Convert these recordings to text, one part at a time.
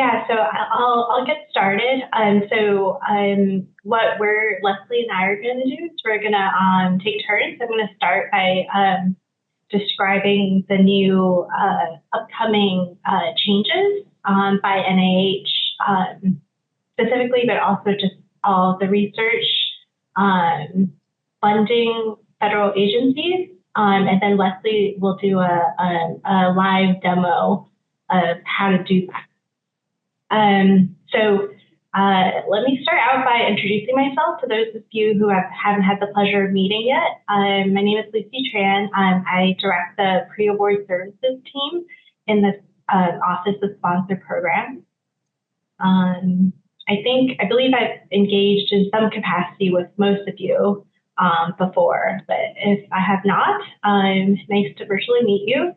Yeah, so I'll get started. What Leslie and I are going to do is we're going to take turns. I'm going to start by describing the new upcoming changes by NIH specifically, but also just all the research funding federal agencies. And then Leslie will do a live demo of how to do that. Let me start out by introducing myself to those of you who haven't had the pleasure of meeting yet. My name is Tran. I direct the pre-award services team in the Office of Sponsor Programs. I believe I've engaged in some capacity with most of you before, but if I have not, nice to virtually meet you.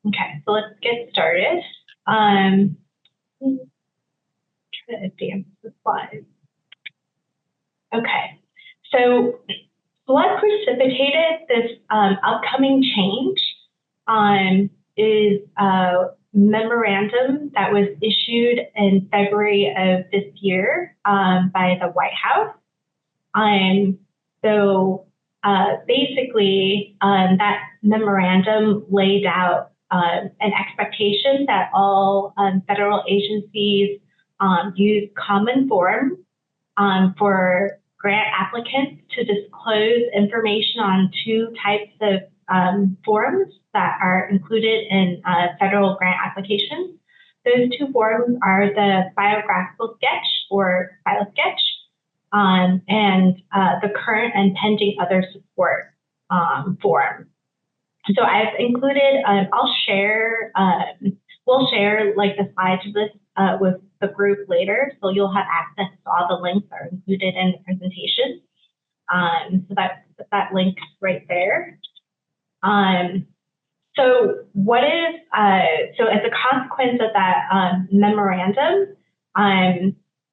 Okay, so let's get started. Try to advance the slides. Okay, so what precipitated this upcoming change is a memorandum that was issued in February of this year by the White House. Basically, that memorandum laid out an expectation that all federal agencies use common forms for grant applicants to disclose information on two types of forms that are included in federal grant applications. Those two forms are the biographical sketch or BioSketch and the current and pending other support form. So I've included, we'll share like the slides of this with the group later, so you'll have access to all the links that are included in the presentation. So that link right there. So as a consequence of that memorandum,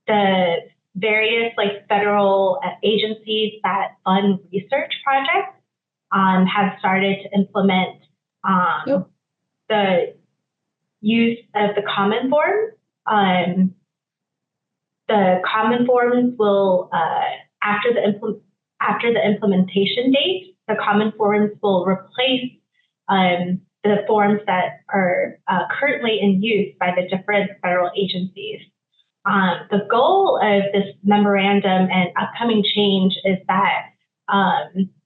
the various federal agencies that fund research projects have started to implement the use of the common forms. The common forms will, after the implementation date, the common forms will replace the forms that are currently in use by the different federal agencies. The goal of this memorandum and upcoming change is that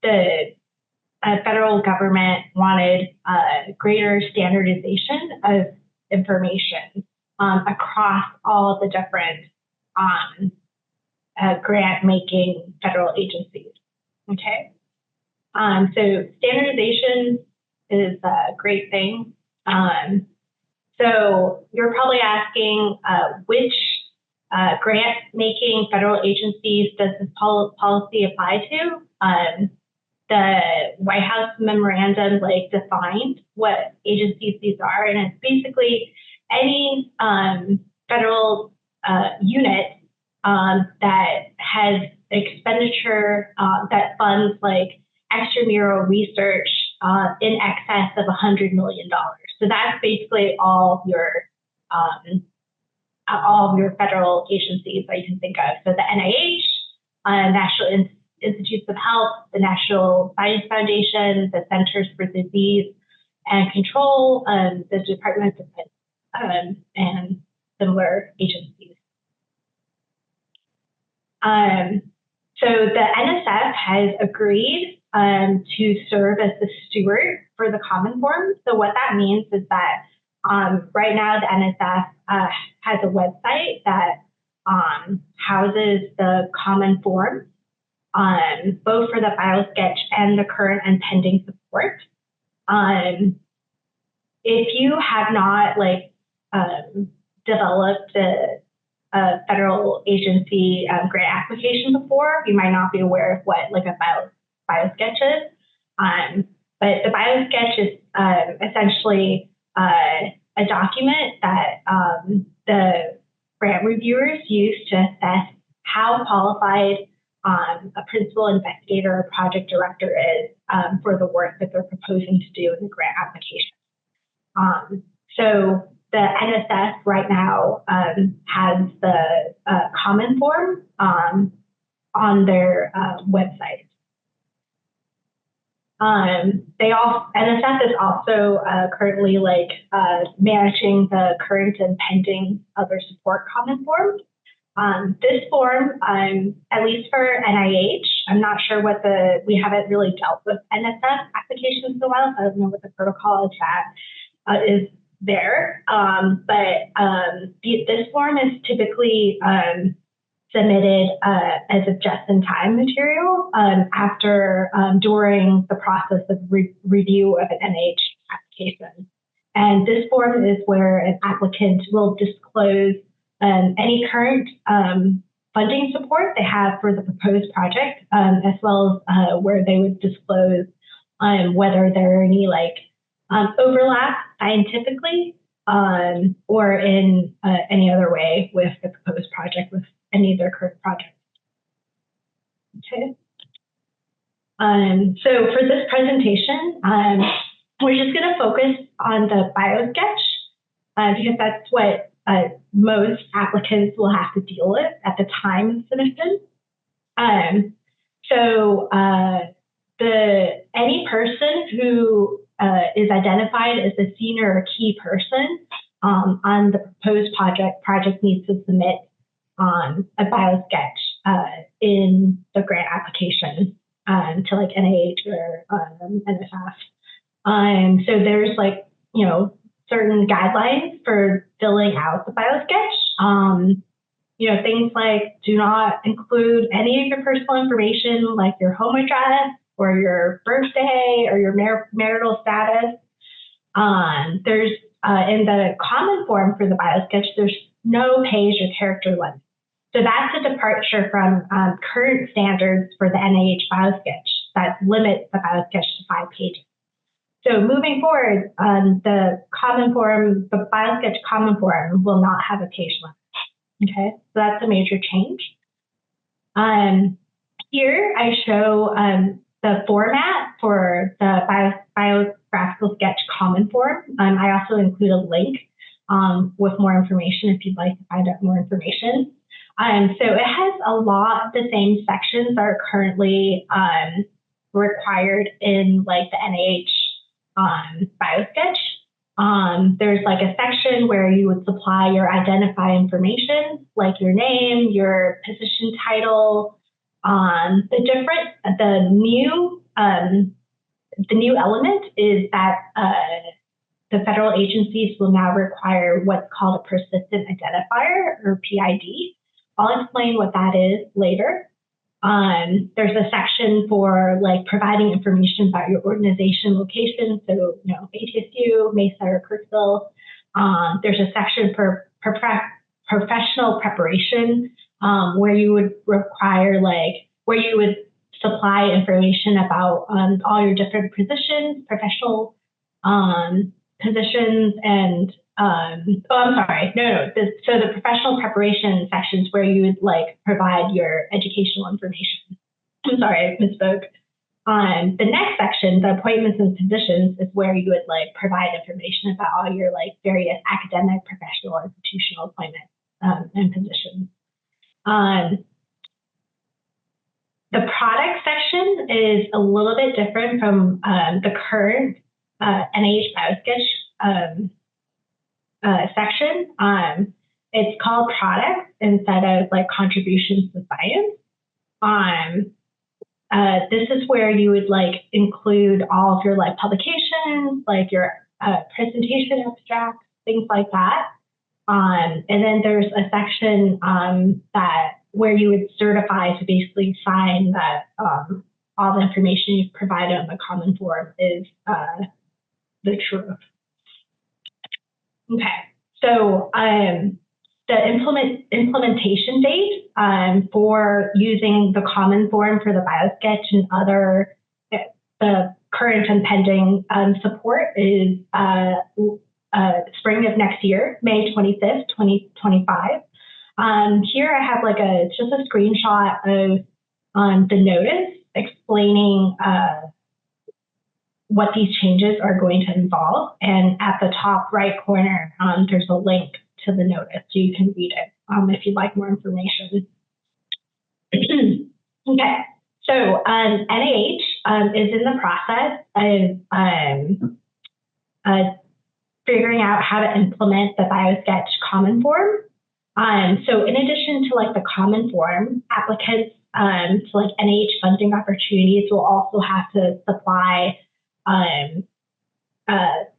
the federal government wanted greater standardization of information across all the different grant-making federal agencies. Okay, so standardization is a great thing. So you're probably asking which grant-making federal agencies does this policy apply to? The White House memorandum defined what agencies these are, and it's basically any federal unit that has expenditure that funds extramural research in excess of $100 million. So that's basically all of your federal agencies that you can think of. So the NIH, National Institutes of Health, the National Science Foundation, the Centers for Disease and Control, the Department of Defense, and similar agencies. So the NSF has agreed to serve as the steward for the common forms. So what that means is that right now the NSF has a website that houses the common forms, both for the BioSketch and the current and pending support. If you have not developed a federal agency grant application before, you might not be aware of what a BioSketch is. But the BioSketch is essentially a document that the grant reviewers use to assess how qualified a principal investigator or project director is for the work that they're proposing to do in the grant application. So NSF right now has the common form on their website. NSF is also currently managing the current and pending other support common forms. This form, at least for NIH, I'm not sure what we haven't really dealt with NSF applications in a while, so I don't know what the protocol is that is there. This form is typically submitted as a just-in-time material during the process of review of an NIH application. And this form is where an applicant will disclose any current funding support they have for the proposed project, as well as where they would disclose whether there are any overlap scientifically or in any other way with the proposed project, with any of their current projects. Okay. So for this presentation, we're just going to focus on the biosketch because that's what most applicants will have to deal with at the time of submission. Any person who is identified as a senior or key person on the proposed project needs to submit a biosketch in the grant application to NIH or NSF. So there's certain guidelines for filling out the biosketch. Things like do not include any of your personal information, like your home address or your birthday or your marital status. There's in the common form for the biosketch, there's no page or character limit. So that's a departure from current standards for the NIH biosketch that limits the biosketch to 5 pages. So moving forward, the biosketch common form will not have a page limit. Okay, so that's a major change. Here I show the format for the biographical sketch common form. I also include a link with more information if you'd like to find out more information. So it has a lot of the same sections that are currently required in the NIH biosketch. There's a section where you would supply your identifying information, like your name, your position title. The new element is that the federal agencies will now require what's called a persistent identifier, or PID. I'll explain what that is later. There's a section for providing information about your organization location, so ATSU, Mesa, or Kirksville. There's a section for professional preparation, where you would require where you would supply information about all your different positions, professional positions, and so the professional preparation sections where you would provide your educational information. I'm sorry, I misspoke. The next section, the appointments and positions, is where you would provide information about all your various academic, professional, institutional appointments and positions. The product section is a little bit different from the current NIH biosketch section. It's called products instead of contributions to science. This is where you would include all of your publications, your presentation abstracts, things like that. And then there's a section where you would certify to basically sign that all the information you've provided on the common form is the truth. Okay, so the implementation date for using the common form for the biosketch and other the current and pending support is spring of next year, May 25th, 2025. Here I have just a screenshot of the notice explaining what these changes are going to involve. And at the top right corner, there's a link to the notice, so you can read it if you'd like more information. Okay, so NIH is in the process of figuring out how to implement the BioSketch Common Form. So in addition to like the Common Form, applicants to like NIH funding opportunities will also have to supply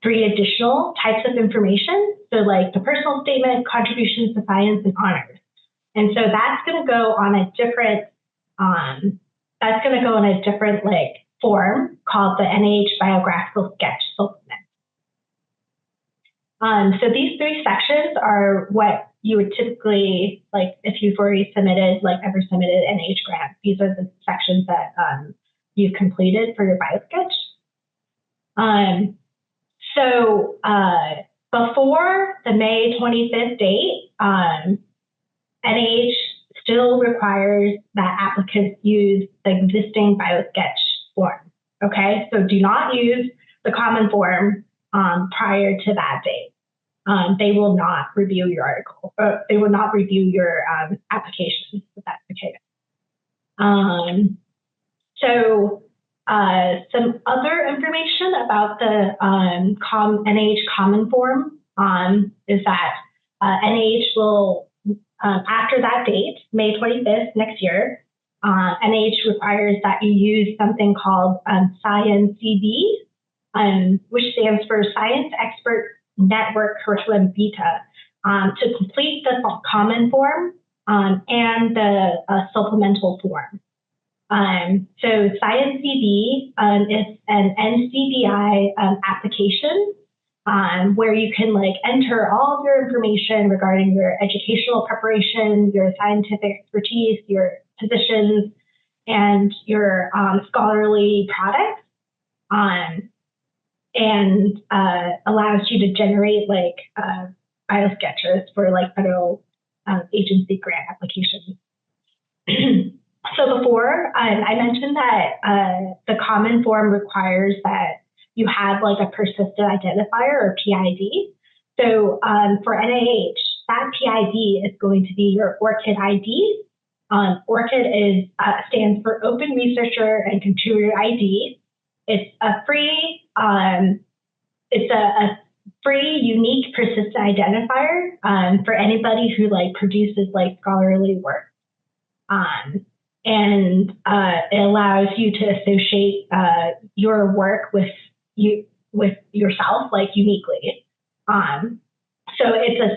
3 additional types of information. So like the personal statement, contributions to science, and honors. And so that's going to go on a different like form called the NIH Biographical Sketch Supplement. So these 3 sections are what you would typically, like if you've already submitted, like ever submitted NIH grants, these are the sections that you've completed for your BioSketch. So before the May 25th date, NIH still requires that applicants use the existing BioSketch form, okay? So do not use the Common Form prior to that date. They will not review your article, they will not review your application, if that's the case. Some other information about the NIH Common Form is that NIH will, after that date, May 25th next year, NIH requires that you use something called ScienceCB, which stands for Science Expert Network Curriculum Beta, to complete the Common Form and the supplemental form. So ScienceCB is an NCBI application where you can like enter all of your information regarding your educational preparation, your scientific expertise, your positions, and your scholarly products, and allows you to generate like biosketches for like federal agency grant applications. So before, I mentioned that the Common Form requires that you have like a persistent identifier or PID. So for NIH, that PID is going to be your ORCID ID. ORCID stands for Open Researcher and Contributor ID. It's a free, unique, persistent identifier for anybody who like produces like scholarly work. And it allows you to associate your work with yourself, like uniquely. So it's a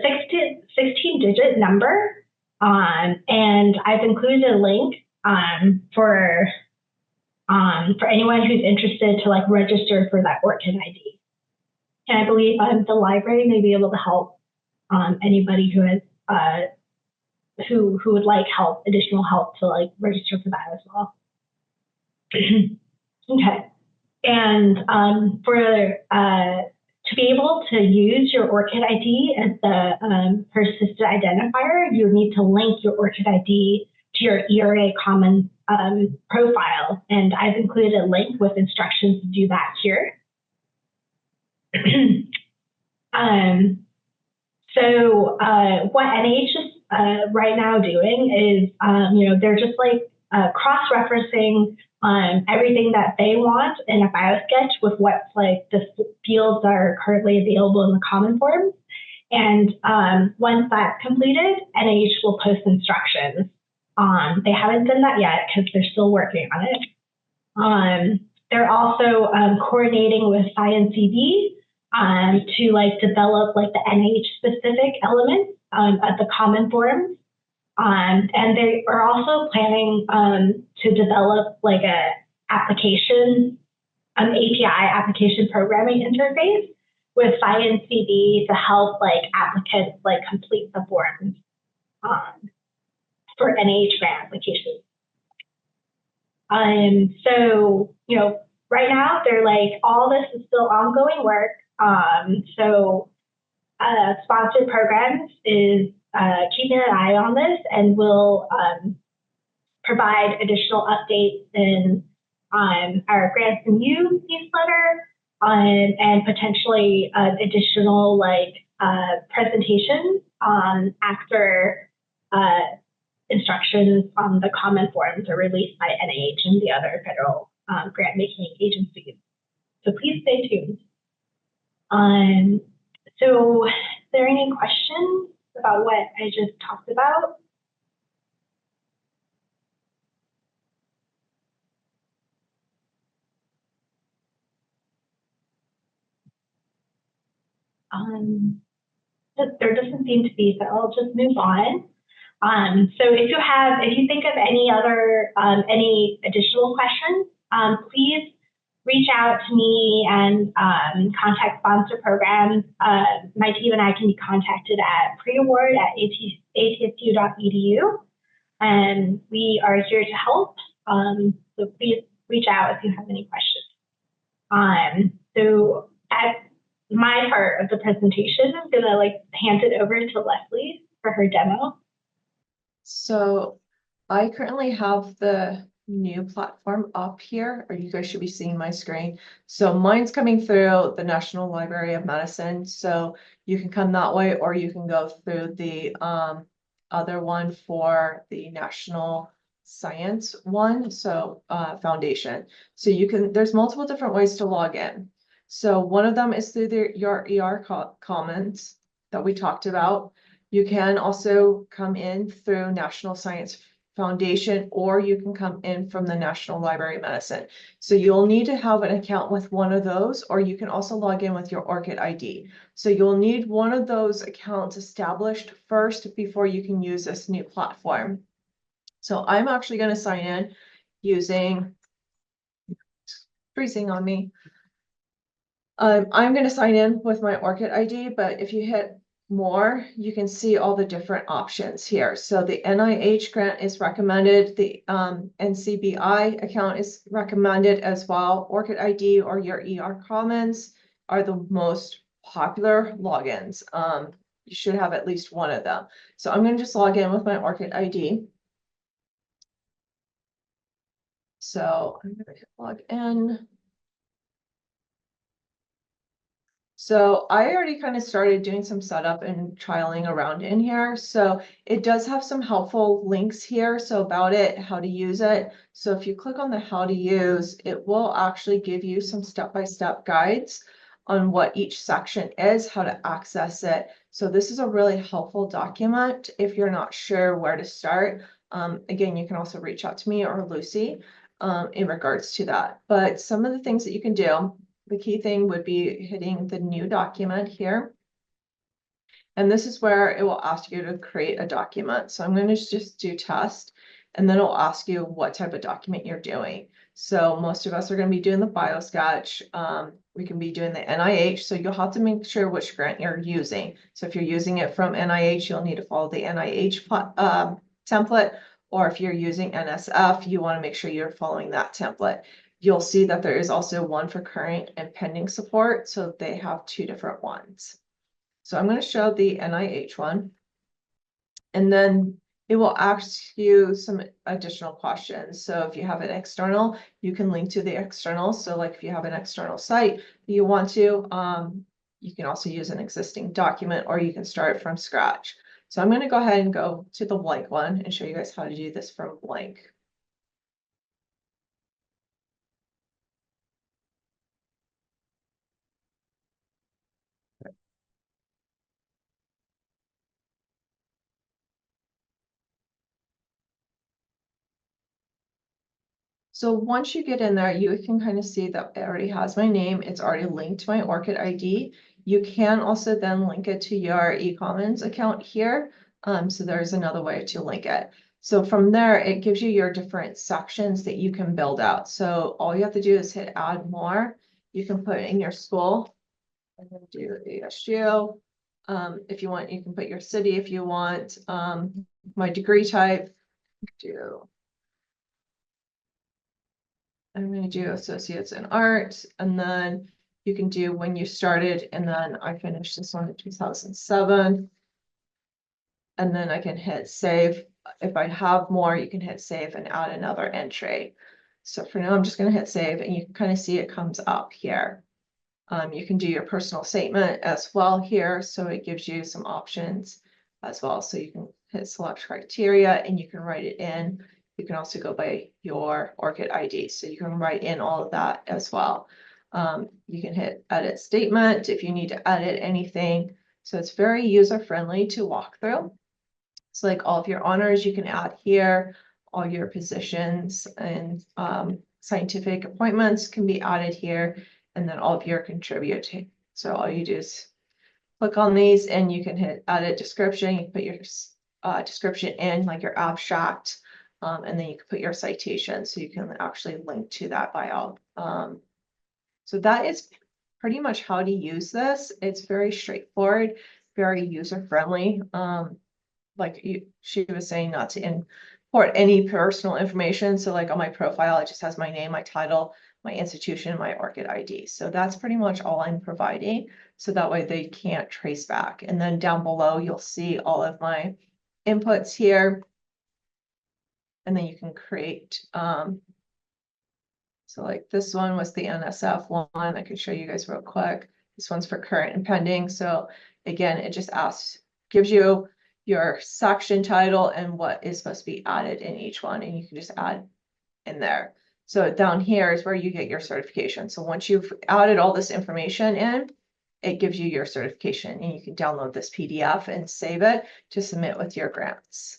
16-digit number, and I've included a link for anyone who's interested to like register for that ORCID ID. And I believe the library may be able to help anybody who has who would like additional help to like register for that as well. Okay, and to be able to use your ORCID ID as the persistent identifier, you need to link your ORCID ID to your ERA Common profile, and I've included a link with instructions to do that here. What NIH is right now doing is, they're just like cross-referencing everything that they want in a BioSketch with what's like the fields that are currently available in the Common Forms. And once that's completed, NIH will post instructions. They haven't done that yet because they're still working on it. They're also coordinating with ScienceCB to like develop like the NIH specific elements of the Common Forms. And they are also planning to develop like a application, API application programming interface with ScienceCB to help like applicants like complete the forms for NIH grant applications. So, right now they're like, all this is still ongoing work. Sponsored Programs is keeping an eye on this and will provide additional updates in our Grants and You newsletter, and potentially additional presentations after instructions on the common forms are released by NIH and the other federal grant making agencies. So please stay tuned. So is there any questions about what I just talked about? There doesn't seem to be, so I'll just move on. So if you think of any other, any additional questions, please reach out to me and contact sponsor programs. My team and I can be contacted at preaward@atsu.edu, and we are here to help. So please reach out if you have any questions. So at my part of the presentation, I'm gonna hand it over to Leslie for her demo. So I currently have the new platform up here, or you guys should be seeing my screen. So mine's coming through the National Library of Medicine. So you can come that way, or you can go through the other one for the National Science one, so Foundation. So you can, there's multiple different ways to log in. So one of them is through your ER comments that we talked about. You can also come in through National Science Foundation, or you can come in from the National Library of Medicine. So you'll need to have an account with one of those, or you can also log in with your ORCID ID. So you'll need one of those accounts established first before you can use this new platform. So I'm actually going to sign in using, freezing on me. I'm going to sign in with my ORCID ID, but if you hit more, you can see all the different options here. So the NIH grant is recommended. The NCBI account is recommended as well. ORCID ID or your ER Commons are the most popular logins. You should have at least one of them. So I'm going to just log in with my ORCID ID. So I'm going to hit log in. So I already kind of started doing some setup and trialing around in here. So it does have some helpful links here. So about it, how to use it. So if you click on the how to use, it will actually give you some step-by-step guides on what each section is, how to access it. So this is a really helpful document if you're not sure where to start. Again, you can also reach out to me or Lucy in regards to that. But some of the things that you can do, the key thing would be hitting the new document here. And this is where it will ask you to create a document. So I'm going to just do test, and then it'll ask you what type of document you're doing. So most of us are going to be doing the biosketch. We can be doing the NIH. So you'll have to make sure which grant you're using. So if you're using it from NIH, you'll need to follow the NIH template. Or if you're using NSF, you want to make sure you're following that template. You'll see that there is also one for current and pending support. So they have two different ones. So I'm going to show the NIH one. And then it will ask you some additional questions. So if you have an external, you can link to the external. So like if you have an external site you want to, you can also use an existing document, or you can start from scratch. So I'm going to go ahead and go to the blank one and show you guys how to do this from blank. So once you get in there, you can kind of see that it already has my name. It's already linked to my ORCID ID. You can also then link it to your eCommons account here. So there's another way to link it. So from there, it gives you your different sections that you can build out. So all you have to do is hit add more. You can put in your school and then do ASU. If you want, you can put your city if you want. My degree type, I'm going to do associates in art, and then you can do when you started, and then I finished this one in 2007. And then I can hit save. If I have more, you can hit save and add another entry. So for now, I'm just going to hit save, and you can kind of see it comes up here. You can do your personal statement as well here. So it gives you some options as well. So you can hit select criteria and you can write it in. You can also go by your ORCID ID. So you can write in all of that as well. You can hit edit statement if you need to edit anything. So it's very user friendly to walk through. So like all of your honors you can add here, all your positions and scientific appointments can be added here, and then all of your contributing. So all you do is click on these and you can hit edit description. You can put your description in, like your abstract, and then you can put your citation. So you can actually link to that bio. So that is pretty much how to use this. It's very straightforward, very user friendly. Like she was saying, not to import any personal information. So like on my profile, it just has my name, my title, my institution, my ORCID ID. So that's pretty much all I'm providing. So that way they can't trace back. And then down below, you'll see all of my inputs here. And then you can create, so like this one was the NSF one. I can show you guys real quick. This one's for current and pending. So again, it just gives you your section title and what is supposed to be added in each one, and you can just add in there. So down here is where you get your certification. So once you've added all this information in, it gives you your certification, and you can download this PDF and save it to submit with your grants.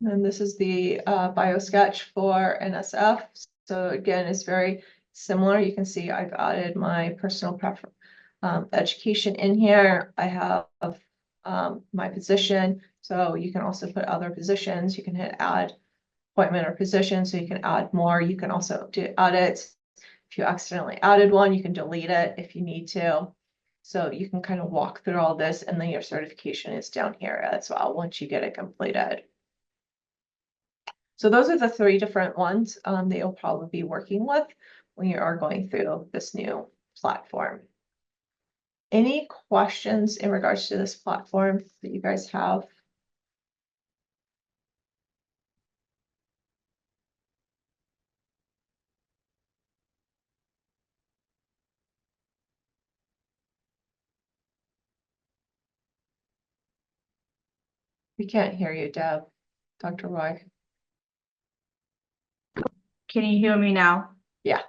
And this is the bio sketch for NSF. So again, it's very similar. You can see I've added my personal education in here. I have my position. So you can also put other positions. You can hit add appointment or position. So you can add more. You can also do edits. If you accidentally added one, you can delete it if you need to. So you can kind of walk through all this, and then your certification is down here as well once you get it completed. So those are the 3 different ones that you'll probably be working with when you are going through this new platform. Any questions in regards to this platform that you guys have? We can't hear you, Deb. Dr. Roy. Can you hear me now? Yeah.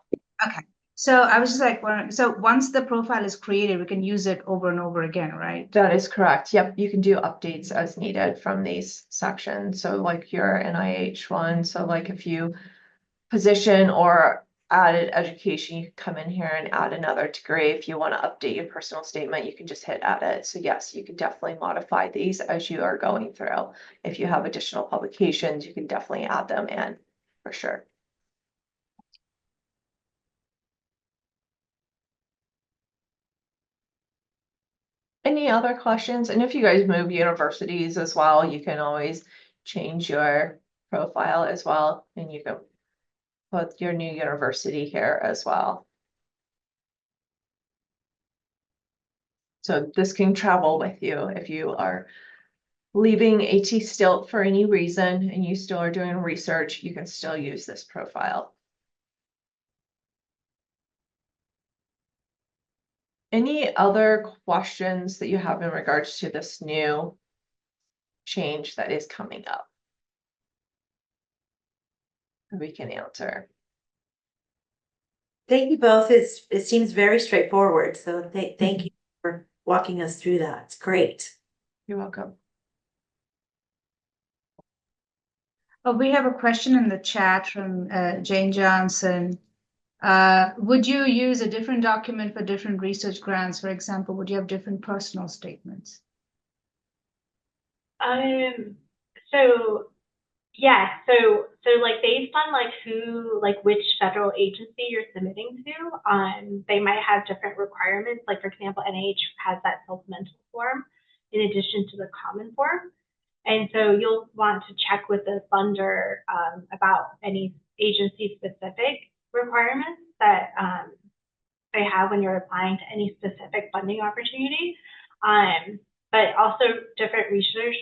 Okay. So I was just like, so once the profile is created, we can use it over and over again, right? That is correct. Yep. You can do updates as needed from these sections. So like your NIH one. So like if you position or added education, you can come in here and add another degree. If you want to update your personal statement, you can just hit edit. So yes, you can definitely modify these as you are going through. If you have additional publications, you can definitely add them in for sure. Any other questions? And if you guys move universities as well, you can always change your profile as well, and you can put your new university here as well. So this can travel with you if you are leaving AT Stilt for any reason and you still are doing research, you can still use this profile. Any other questions that you have in regards to this new change that is coming up? We can answer. Thank you both. It seems very straightforward. So thank you for walking us through that. It's great. You're welcome. We have a question in the chat from Jane Johnson. Would you use a different document for different research grants? For example, would you have different personal statements? So yeah, so like based on like which federal agency you're submitting to, they might have different requirements. Like for example, NIH has that supplemental form in addition to the common form. And so you'll want to check with the funder about any agency specific requirements that they have when you're applying to any specific funding opportunity. but also different research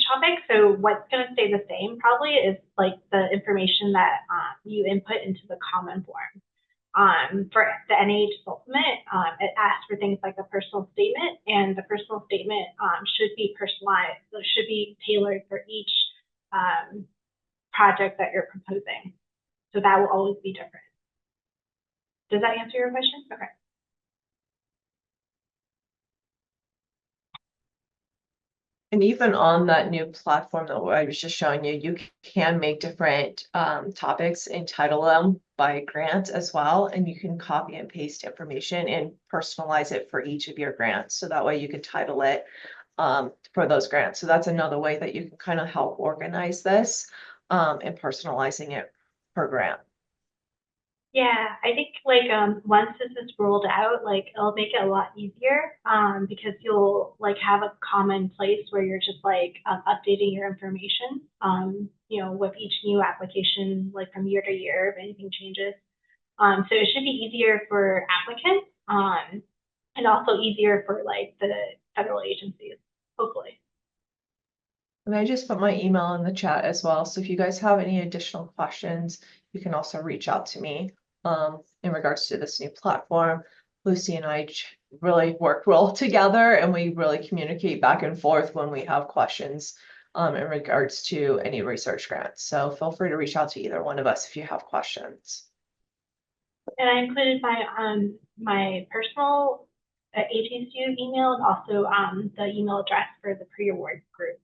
topics. So what's going to stay the same probably is like the information that you input into the common form. For the NIH supplement, it asks for things like a personal statement, and the personal statement should be personalized. So it should be tailored for each project that you're proposing. So that will always be different. Does that answer your question? Okay. And even on that new platform that I was just showing you, you can make different topics and title them by grant as well. And you can copy and paste information and personalize it for each of your grants. So that way you can title it for those grants. So that's another way that you can kind of help organize this and personalizing it per grant. Yeah, I think like once this is rolled out, like it'll make it a lot easier because you'll like have a common place where you're just like updating your information you know, with each new application, like from year to year if anything changes. So it should be easier for applicants and also easier for like the federal agencies, hopefully. And I just put my email in the chat as well. So if you guys have any additional questions, you can also reach out to me in regards to this new platform. Lucy and I really work well together, and we really communicate back and forth when we have questions in regards to any research grants. So feel free to reach out to either one of us if you have questions. And I included my my personal ATSU email and also the email address for the pre-award group.